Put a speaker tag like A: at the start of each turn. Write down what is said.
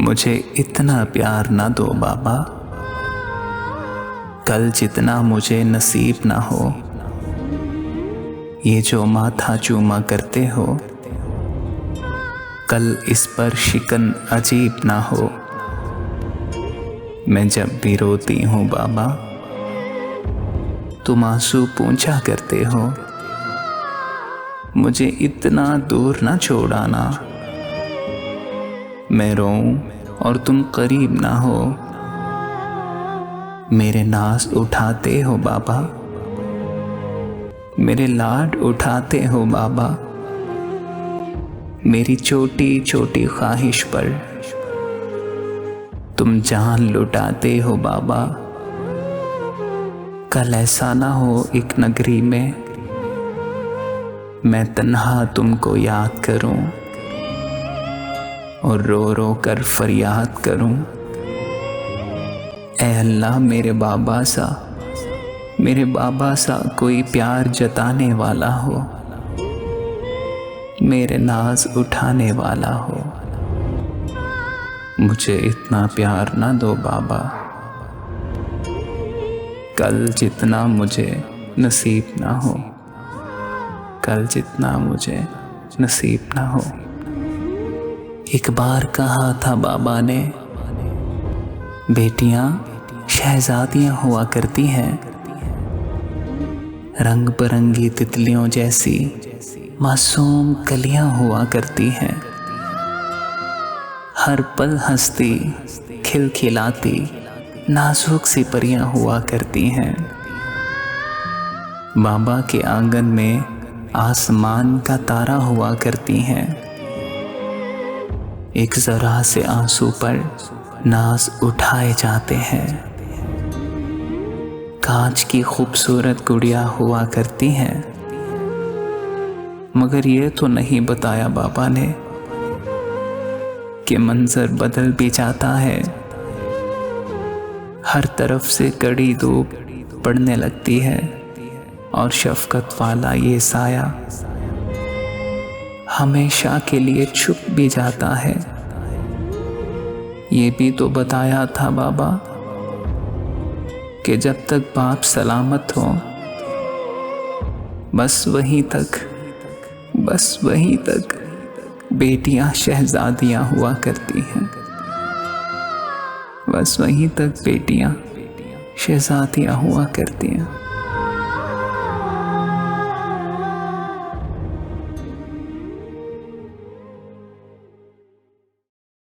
A: मुझे इतना प्यार ना दो बाबा, कल जितना मुझे नसीब ना हो। ये जो माथा चूमा करते हो, कल इस पर शिकन अजीब ना हो। मैं जब भी रोती हूँ बाबा, तुम आंसू पूंछा करते हो। मुझे इतना दूर ना छोड़ाना, मैं रोऊं और तुम करीब ना हो। मेरे नाज उठाते हो बाबा, मेरे लाड उठाते हो बाबा। मेरी छोटी छोटी ख्वाहिश पर तुम जान लुटाते हो बाबा। कल ऐसा ना हो एक नगरी में मैं तन्हा तुमको याद करूं और रो रो कर फरियाद करूं। ऐ अल्लाह मेरे बाबा सा कोई प्यार जताने वाला हो, मेरे नाज उठाने वाला हो। मुझे इतना प्यार ना दो बाबा, कल जितना मुझे नसीब ना हो। कल जितना मुझे नसीब ना हो। एक बार कहा था बाबा ने, बेटियां शहजादियां हुआ करती हैं, रंग बिरंगी तितलियों जैसी मासूम कलियां हुआ करती हैं। हर पल हंसती खिलखिलाती नाजुक सी परियां हुआ करती हैं। बाबा के आंगन में आसमान का तारा हुआ करती हैं। एक जरा से आंसू पर नाज उठाए जाते हैं। कांच की खूबसूरत गुड़िया हुआ करती हैं। मगर ये तो नहीं बताया बाबा ने कि मंजर बदल भी जाता है। हर तरफ से कड़ी धूप पड़ने लगती है और शफकत वाला ये साया हमेशा के लिए छुप भी जाता है। ये भी तो बताया था बाबा कि जब तक बाप सलामत हो, बस वहीं तक बेटियां शहजादियां हुआ करती हैं। बस वहीं तक बेटियां शहजादियां हुआ करती हैं।